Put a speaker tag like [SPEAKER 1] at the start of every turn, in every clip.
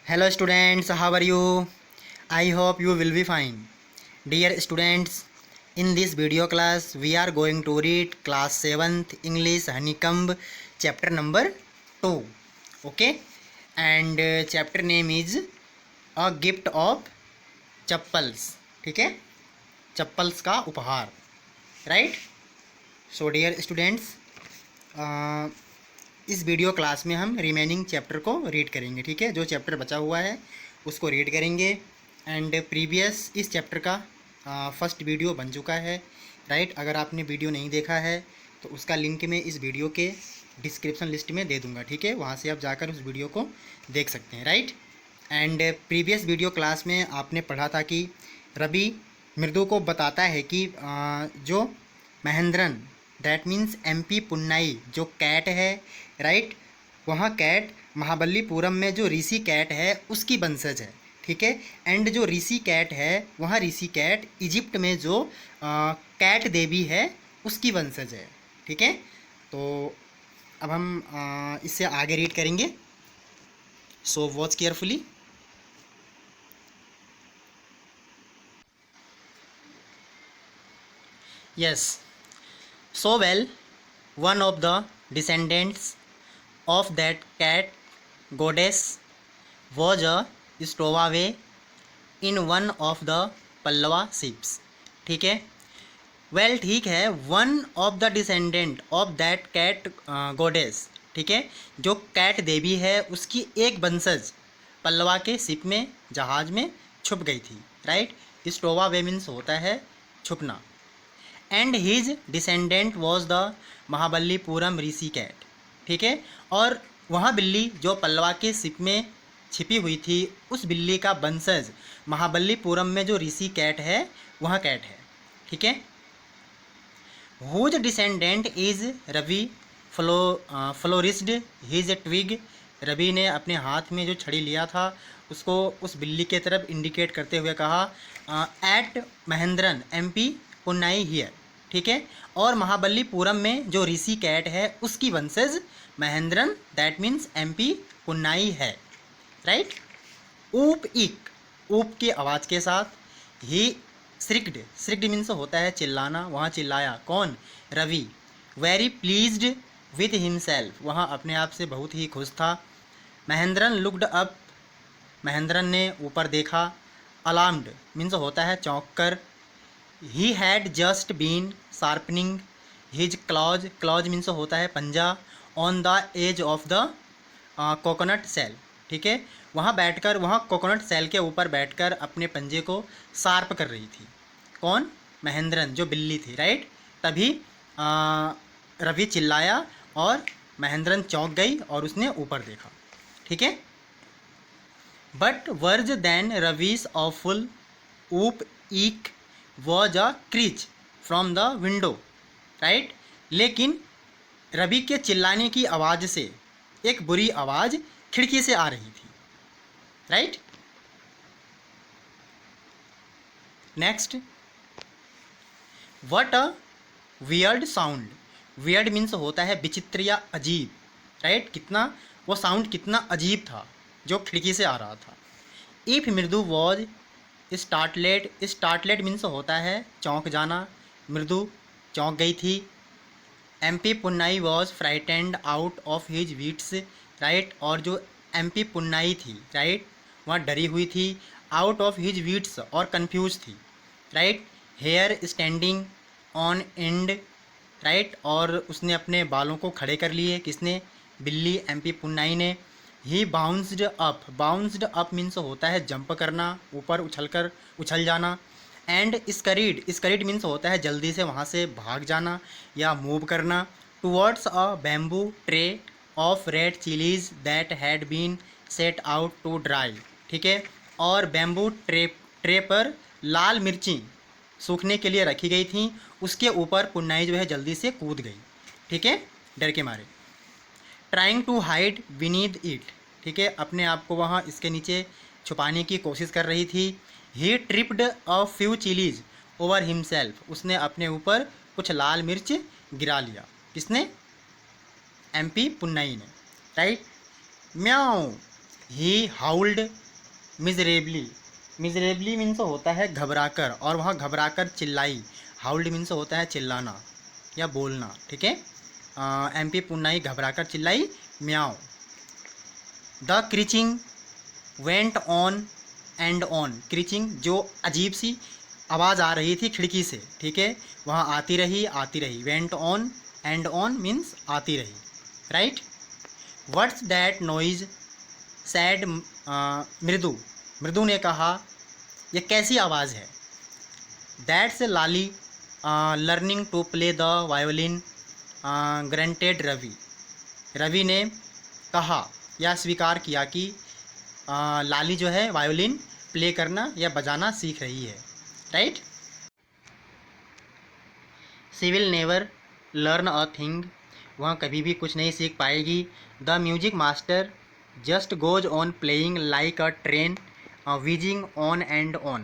[SPEAKER 1] Hello students, how are you? I hope you will be fine. Dear students, in this video class we are going to read class 7th English Honeycomb chapter number 2. Okay? And chapter name is A Gift of Chappals. ठीक है, चप्पल्स का उपहार. Right. So dear students, इस video class में हम remaining chapter को read करेंगे. ठीक है, जो चैप्टर बचा हुआ है उसको रीड करेंगे. एंड प्रीवियस इस चैप्टर का फर्स्ट वीडियो बन चुका है. राइट. अगर आपने वीडियो नहीं देखा है तो उसका लिंक मैं इस वीडियो के डिस्क्रिप्शन लिस्ट में दे दूंगा. ठीक है, वहाँ से आप जाकर उस वीडियो को देख सकते हैं. Right. And previous video class में आपने पढ़ा था कि रवि मृदु को बताता है कि जो महेंद्रन दैट मीन्स MP पुन्नाई जो कैट है, राइट, वहाँ कैट महाबलीपुरम में जो ऋषि कैट है उसकी वंशज है. ठीक है. एंड जो ऋषि कैट है वहाँ ऋषि कैट इजिप्ट में जो कैट देवी है उसकी वंशज है. ठीक है. तो अब हम इससे आगे रीड करेंगे. So watch carefully. Yes. So well, one of the descendants of that cat goddess was a stowaway in one of the Pallava ships. ठीक है. वेल ठीक है, one of the descendant of that cat goddess. ठीक है, जो cat देवी है उसकी एक वंशज पल्लवा के शिप में जहाज में छुप गई थी. राइट. स्टोवावे मीन्स होता है छुपना. And his descendant was the Mahabalipuram Rishi cat. ठीक है. और वहाँ बिल्ली जो पल्लवा के शिप में छिपी हुई थी उस बिल्ली का वंशज महाबलीपुरम में जो ऋषि कैट है वहाँ कैट है. ठीक है. Whose descendant is Ravi flourished his twig. Ravi ने अपने हाथ में जो छड़ी लिया था उसको उस बिल्ली के तरफ इंडिकेट करते हुए कहा एट महेंद्रन MP पुन्नाई हियर. ठीक है. और महाबलीपुरम में जो ऋषि कैट है उसकी वंशज महेंद्रन दैट मीन्स MP पुन्नाई है. राइट. ऊप इक, ऊप की आवाज़ के साथ ही श्रिक्ड मीन्स होता है चिल्लाना. वहाँ चिल्लाया. कौन? Ravi. Very pleased with himself, वहाँ अपने आप से बहुत ही खुश था. महेंद्रन लुक्ड अप, महेंद्रन ने ऊपर देखा. अलार्म्ड मीन्स होता है चौंक कर. He had just been sharpening his claws, claws means होता है पंजा. On the edge of the coconut shell. ठीक है. वहाँ बैठकर, वहाँ कोकोनट सेल के ऊपर बैठकर अपने पंजे को शार्प कर रही थी. कौन? महेंद्रन जो बिल्ली थी. राइट. तभी रवि चिल्लाया और महेंद्रन चौंक गई और उसने ऊपर देखा. ठीक है. But worse than Ravi's awful ऊप ईक was a screech from the window. Right. लेकिन रवि के चिल्लाने की आवाज़ से एक बुरी आवाज़ खिड़की से आ रही थी. Right. Next. What a weird sound. Weird means होता है विचित्र या अजीब. राइट. कितना वो साउंड कितना अजीब था जो खिड़की से आ रहा था. इफ़ मृदु वॉज स्टार्टलेट, स्टार्टलेट मीन्स होता है चौंक जाना. मृदु चौंक गई थी. MP Punnai was frightened out of his wits. Right. और जो MP पुन्नाई थी, राइट, वहाँ डरी हुई थी. आउट ऑफ हिज विट्स और कंफ्यूज थी. Right. Hair standing on end. Right. और उसने अपने बालों को खड़े कर लिए. किसने? बिल्ली MP पुन्नाई ने. He bounced up, bounced up means होता है जंप करना, ऊपर उछल जाना. एंड स्करीड, स्करीड मीन्स होता है जल्दी से वहाँ से भाग जाना या मूव करना. Towards a bamboo tray of red chillies that had been set out to dry. ठीक है. और बैम्बू ट्रे पर लाल मिर्ची सूखने के लिए रखी गई थी. उसके ऊपर पुन्नाई जो है जल्दी से कूद गई. ठीक है, डर के मारे. Trying to hide beneath it. ठीक है. अपने आप को वहाँ इसके नीचे छुपाने की कोशिश कर रही थी. He tripped a few chillies over himself. उसने अपने ऊपर कुछ लाल मिर्च गिरा लिया. किसने? MP पुन्नाई ने. राइट. म्याऊ. ही हाउल्ड मिजरेबली, मिजरेबली मीन्स होता है घबराकर, और वहाँ घबराकर चिल्लाई। हाउल्ड मीन्स होता है चिल्लाना या बोलना, ठीक है। एमपी पुन्नाई घबराकर चिल्लाई, म्याओ। The screeching went on and on, screeching जो अजीब सी आवाज़ आ रही थी खिड़की से, ठीक है, वहाँ आती रही आती रही। Went on and on means आती रही, right. What's that noise said Mridu, Mridu ने कहा यह कैसी आवाज़ है। That's Lali learning to play the violin grunted Ravi, Ravi ने कहा या स्वीकार किया कि लाली जो है वायोलिन प्ले करना या बजाना सीख रही है, right. She will never learn a thing, वह कभी भी कुछ नहीं सीख पाएगी। The music master just goes on playing like a train wheezing on and on,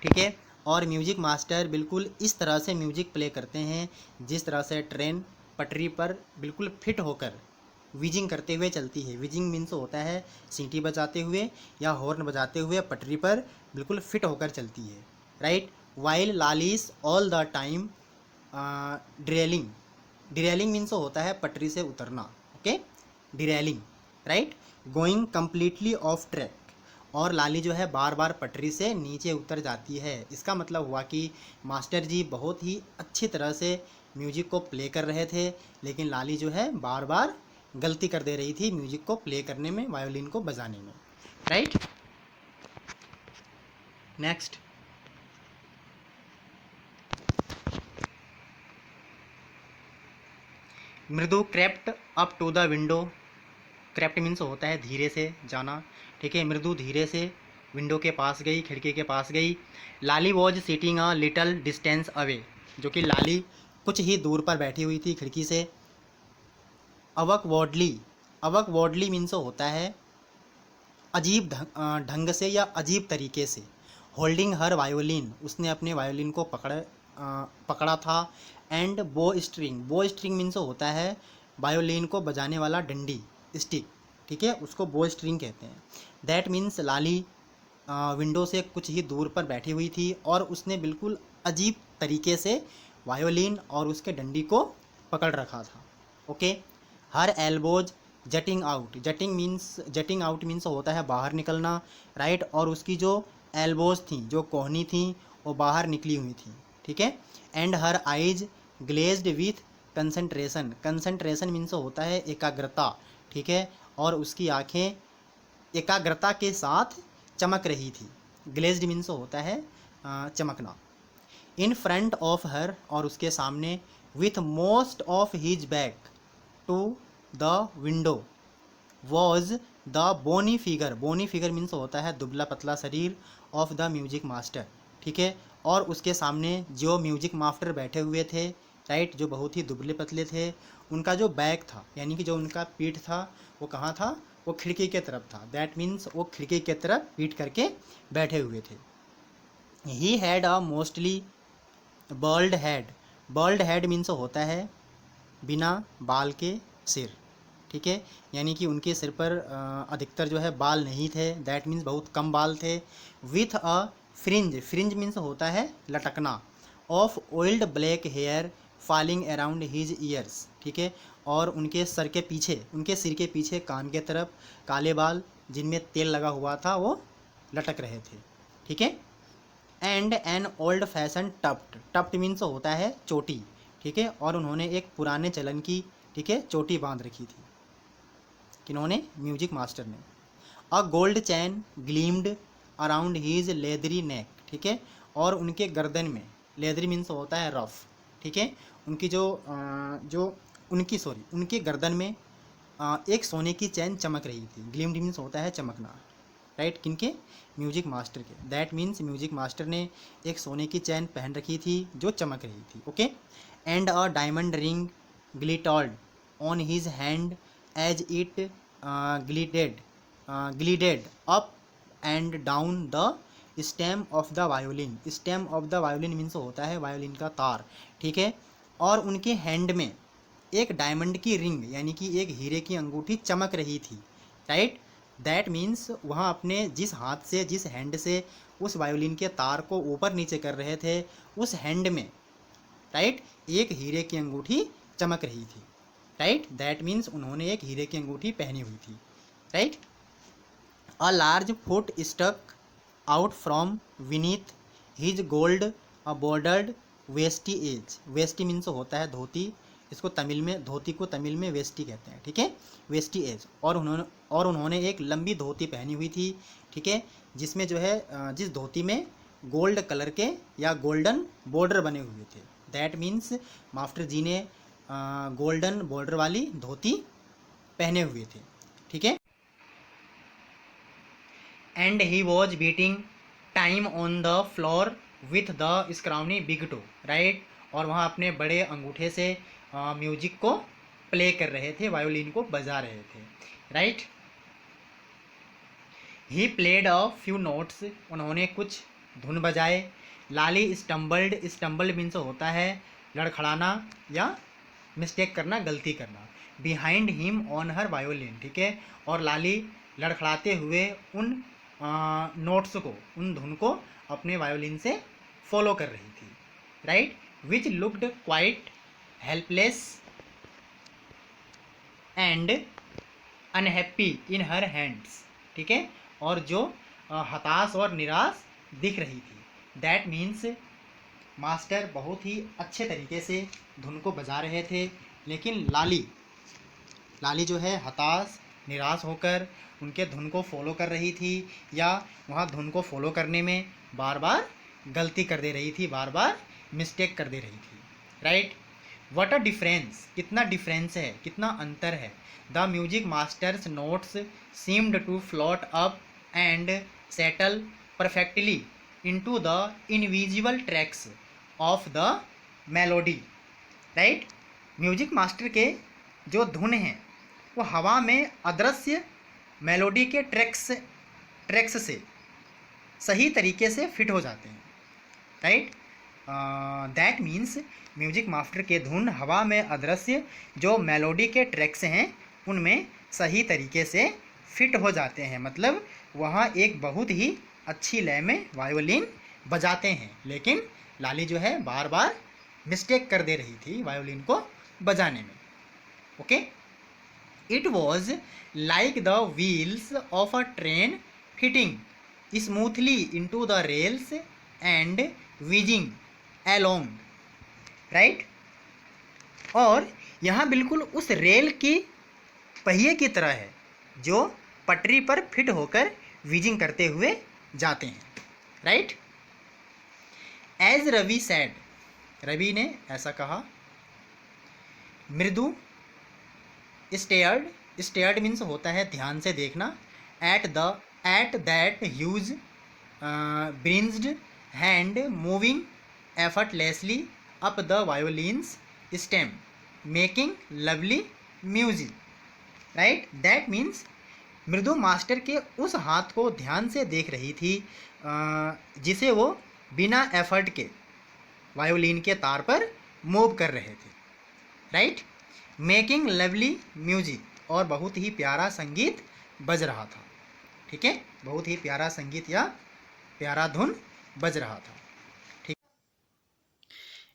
[SPEAKER 1] ठीक है। और म्यूजिक मास्टर बिल्कुल इस तरह से म्यूजिक प्ले करते हैं जिस तरह से ट्रेन पटरी पर बिल्कुल फिट होकर व्हीजिंग करते हुए चलती है। व्हीजिंग मीन्स होता है सीटी बजाते हुए या हॉर्न बजाते हुए पटरी पर बिल्कुल फिट होकर चलती है, right. While Lali's all the time derailing, derailing means होता है पटरी से उतरना, okay, derailing, right. Going completely off track, और लाली जो है बार बार पटरी से नीचे उतर जाती है। इसका मतलब हुआ कि मास्टर जी बहुत ही अच्छी तरह से म्यूजिक को प्ले कर रहे थे, लेकिन लाली जो है बार बार गलती कर दे रही थी म्यूजिक को प्ले करने में, वायोलिन को बजाने में, right. Next, Mridu crept up to the window, crept means होता है धीरे से जाना, ठीक है। मृदु धीरे से विंडो के पास गई, खिड़की के पास गई। Lali was sitting a little distance away, जो कि लाली कुछ ही दूर पर बैठी हुई थी खिड़की से। अवक वॉडली, अवक वॉडली मीन्स होता है अजीब ढंग से या अजीब तरीके से। होल्डिंग हर वायोलिन, उसने अपने वायोलिन को पकड़ा था। एंड बो स्ट्रिंग, बो स्ट्रिंग मीन्स होता है वायोलिन को बजाने वाला डंडी, स्टिक, ठीक है, उसको बो स्ट्रिंग कहते हैं। दैट मीन्स लाली विंडो से कुछ ही दूर पर बैठी हुई थी और उसने बिल्कुल अजीब तरीके से वायोलिन और उसके डंडी को पकड़ रखा था, ओके। हर एल्बोज जटिंग आउट, जटिंग आउट मीन्स होता है बाहर निकलना, राइट। और उसकी जो एल्बोज थी, जो कोहनी थी, वो बाहर निकली हुई थी, ठीक है। And her eyes glazed with concentration, concentration means होता है एकाग्रता, ठीक है। और उसकी आँखें एकाग्रता के साथ चमक रही थी। ग्लेज्ड मीन्स होता है चमकना। इन फ्रंट ऑफ हर, और उसके सामने, with most of his back to the window was the bony figure, bony figure means होता है दुबला पतला शरीर, ऑफ द म्यूजिक मास्टर, ठीक है। और उसके सामने जो म्यूजिक मास्टर बैठे हुए थे, राइट, जो बहुत ही दुबले पतले थे, उनका जो बैक था यानी कि जो उनका पीठ था वो कहाँ था, वो खिड़की के तरफ था। दैट मीन्स वो खिड़की के तरफ पीठ करके बैठे हुए थे। He had a mostly world head, world head means होता है बिना बाल के सिर, ठीक है, यानी कि उनके सिर पर अधिकतर जो है बाल नहीं थे। दैट मीन्स बहुत कम बाल थे। With a fringe, fringe means होता है लटकना, of old black hair falling around his ears, ठीक है। और उनके सर के पीछे, उनके सिर के पीछे कान के तरफ काले बाल जिनमें तेल लगा हुआ था वो लटक रहे थे, ठीक है। And an old fashion tuft, tuft means होता है चोटी, ठीक है। और उन्होंने एक पुराने चलन की, ठीक है, चोटी बांध रखी थी, किन्होंने, म्यूजिक मास्टर ने। A gold chain gleamed around his leathery neck, ठीक है। और उनके गर्दन में, लेदरी मीन्स होता है रफ, ठीक है, उनकी उनकी गर्दन में एक सोने की चैन चमक रही थी। ग्लीम्ड मीन्स होता है चमकना, राइट, किनके, म्यूजिक मास्टर के। दैट मीन्स म्यूजिक मास्टर ने एक सोने की चैन पहन रखी थी जो चमक रही थी, okay. And a diamond ring glittered on his hand as it glided up and down the stem of the violin, stem of the violin means होता है वायोलिन का तार, ठीक है। और उनके हैंड में एक डायमंड की रिंग यानी कि एक हीरे की अंगूठी चमक रही थी, राइट। दैट मीन्स वहाँ अपने जिस हाथ से, जिस हैंड से उस वायोलिन के तार को ऊपर नीचे कर रहे थे, उस हैंड में राइट एक हीरे की अंगूठी चमक रही थी। राइट, दैट मीन्स उन्होंने एक हीरे की अंगूठी पहनी हुई थी। Right, a large foot stuck out from beneath his gold a bordered veshti as. Veshti means होता है धोती, इसको तमिल में, धोती को तमिल में वेस्टी कहते हैं। ठीक है, वेस्टी एज। और उन्होंने एक लंबी धोती पहनी हुई थी। ठीक है, जिसमें जो है जिस धोती में गोल्ड कलर के या गोल्डन बॉर्डर बने हुए थे। दैट मीन्स मास्टर जी ने गोल्डन बॉर्डर वाली धोती पहने हुए थे। ठीक है, and he was beating time on the floor with the scrawny big toe. Right, और वहाँ अपने बड़े अंगूठे से म्यूजिक को प्ले कर रहे थे, वायोलिन को बजा रहे थे। Right, he played a few notes, उन्होंने कुछ धुन बजाए। लाली स्टम्बल्ड मीन्स होता है लड़खड़ाना या मिस्टेक करना, गलती करना। Behind him on her violin. ठीक है, और लाली लड़खड़ाते हुए उन नोट्स को, उन धुन को अपने वायोलिन से फॉलो कर रही थी। Right, which looked quite helpless and unhappy in her hands. ठीक है, और जो हताश और निराश दिख रही थी। दैट मीन्स मास्टर बहुत ही अच्छे तरीके से धुन को बजा रहे थे, लेकिन लाली जो है हताश निराश होकर उनके धुन को फॉलो कर रही थी, या वहाँ धुन को फॉलो करने में बार बार गलती कर दे रही थी, बार बार मिस्टेक कर दे रही थी। राइट, व्हाट अ डिफरेंस, कितना डिफरेंस है, कितना अंतर है। The music master's notes seemed to float up and settle perfectly into the invisible tracks of the melody. Right, music master के जो धुन हैं वो हवा में अदृश्य मेलोडी के ट्रैक्स से सही तरीके से फिट हो जाते हैं। Right, that means music master के धुन हवा में अदृश्य जो मेलोडी के ट्रैक्स हैं उनमें सही तरीके से फिट हो जाते हैं। मतलब वहाँ एक बहुत ही अच्छी लय में वायोलिन बजाते हैं, लेकिन लाली जो है बार बार मिस्टेक कर दे रही थी वायोलिन को बजाने में। Okay, it was like the wheels of a train fitting smoothly into the rails and wheezing along. Right, और यहाँ बिल्कुल उस रेल की पहिए की तरह है जो पटरी पर फिट होकर व्हीजिंग करते हुए जाते हैं। Right, as Ravi said, Ravi ने ऐसा कहा। मृदु स्टेयर्ड मीन्स होता है ध्यान से देखना। At that huge ringed hand moving effortlessly up the violin's stem making lovely music. Right, that means Mridu master के उस हाथ को ध्यान से देख रही थी जिसे वो बिना एफर्ट के वायोलिन के तार पर मूव कर रहे थे। राइट, मेकिंग लवली म्यूजिक, और बहुत ही प्यारा संगीत बज रहा था। ठीक है, बहुत ही प्यारा संगीत या प्यारा धुन बज रहा था। ठीक,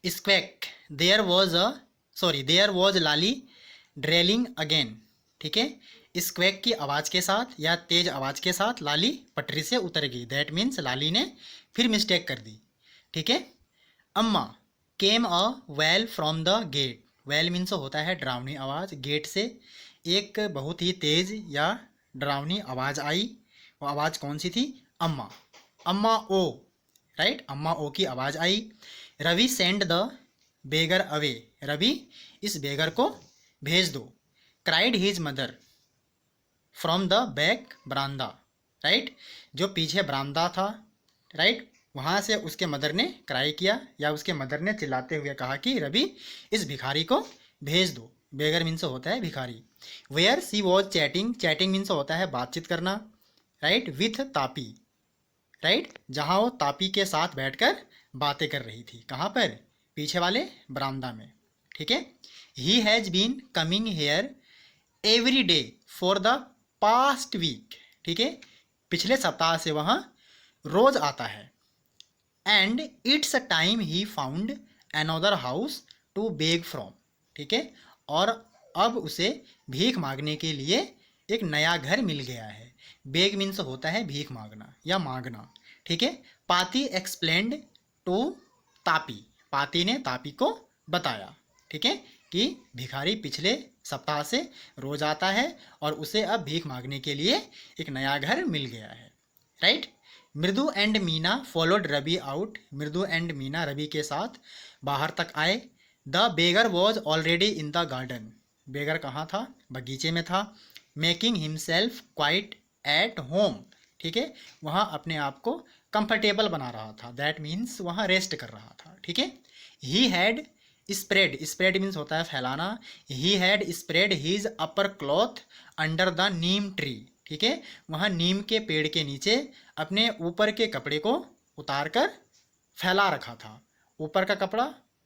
[SPEAKER 1] स्क्वैक देयर वॉज लाली ड्रेलिंग अगेन। ठीक है, स्क्वैक की आवाज़ के साथ या तेज आवाज़ के साथ लाली पटरी से उतर गई। दैट मीन्स लाली ने फिर मिस्टेक कर दी। ठीक है, Amma came a wail from the gate. Wail means होता है डरावनी आवाज़। गेट से एक बहुत ही तेज़ या डरावनी आवाज़ आई। वो आवाज़ कौन सी थी? अम्मा, अम्मा ओ। राइट, अम्मा ओ की आवाज़ आई। Ravi send the beggar away, Ravi इस बेगर को भेज दो। Cried his mother from the back बरामदा। राइट, जो पीछे बरामदा था, राइट, वहाँ से उसके मदर ने क्राई किया या उसके मदर ने चिल्लाते हुए कहा कि रवि इस भिखारी को भेज दो। बेगर मीन्स होता है भिखारी। Where she was chatting, chatting means होता है बातचीत करना। Right, with Tapi. राइट, जहाँ वो तापी के साथ बैठकर बातें कर रही थी। कहाँ पर? पीछे वाले बरामदा में। ठीक है, he has been coming here every day for the past week. ठीक है, पिछले सप्ताह से वह रोज आता है। And it's time he found another house to beg from, ठीक है, और अब उसे भीख मांगने के लिए एक नया घर मिल गया है। बेग मीन्स होता है भीख मांगना या मांगना, ठीक है। पाती एक्सप्लेन्ड टू तापी, पाती ने तापी को बताया, ठीक है, कि भिखारी पिछले सप्ताह से रोज आता है और उसे अब भीख मांगने के लिए एक नया घर मिल गया है, right. Mridu and Meena followed Ravi out, Mridu and Meena Ravi के साथ बाहर तक आए। The beggar was already in the garden, beggar कहाँ था, बगीचे में था। Making himself quite at home, ठीक है, वहाँ अपने आप को कंफर्टेबल बना रहा था, दैट मीन्स वहाँ रेस्ट कर रहा था, ठीक है। He had spread, spread means होता है फैलाना, he had spread his upper cloth under the neem tree, ठीक है, वहाँ नीम के पेड़ के नीचे अपने ऊपर के कपड़े को उतार कर फैला रखा था। ऊपर का कपड़ा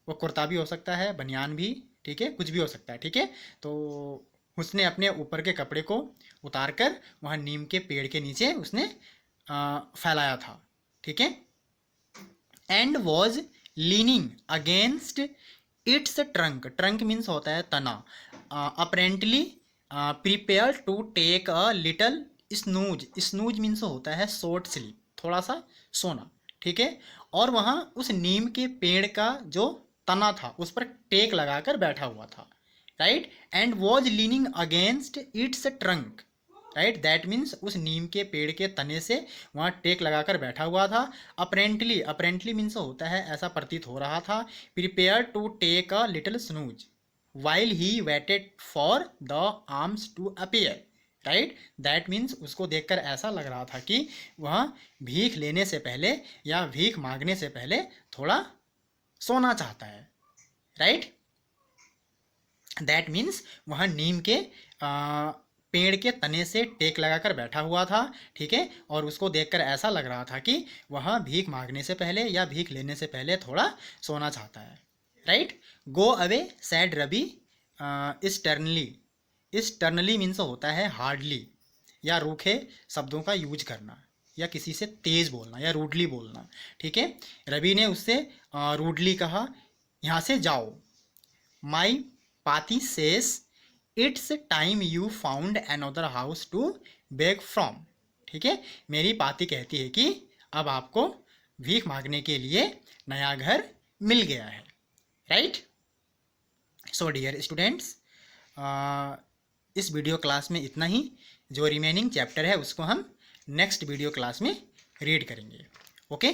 [SPEAKER 1] वो कुर्ता भी हो सकता है, बनियान भी, ठीक है, कुछ भी हो सकता है, ठीक है। तो उसने अपने ऊपर के कपड़े को उतार कर वहाँ नीम के पेड़ के नीचे उसने फैलाया था, ठीक है। And was leaning against its trunk, trunk means होता है तना। Apparently prepare to take a little snooze, snooze means होता है शॉर्ट स्लीप, थोड़ा सा सोना, ठीक है। और वहाँ उस नीम के पेड़ का जो तना था उस पर टेक लगाकर बैठा हुआ था, right. And was leaning against its trunk, right, that means उस नीम के पेड़ के तने से वहाँ टेक लगाकर बैठा हुआ था। अपेरेंटली, अपेरेंटली मीन्स होता है ऐसा प्रतीत हो रहा था। Prepare to take a little snooze while he waited for the alms to appear, right, that means उसको देखकर ऐसा लग रहा था कि वह भीख लेने से पहले या भीख मांगने से पहले थोड़ा सोना चाहता है, राइट। दैट मीन्स वह नीम के पेड़ के तने से टेक लगाकर बैठा हुआ था, ठीक है, और उसको देखकर ऐसा लग रहा था कि वह भीख मांगने से पहले या भीख लेने से पहले थोड़ा सोना चाहता है, राइट। Go away said Ravi sternly, sternly means होता है हार्डली या रूखे शब्दों का यूज करना या किसी से तेज बोलना या रूडली बोलना, ठीक है। रवि ने उससे रूडली कहा, यहाँ से जाओ। My Paati says it's time you found another house to beg from, ठीक है, मेरी पाती कहती है कि अब आपको भीख मांगने के लिए नया घर मिल गया है, राइट। सो डियर स्टूडेंट्स, इस वीडियो क्लास में इतना ही। जो रिमेनिंग चैप्टर है उसको हम नेक्स्ट वीडियो क्लास में रीड करेंगे, ओके।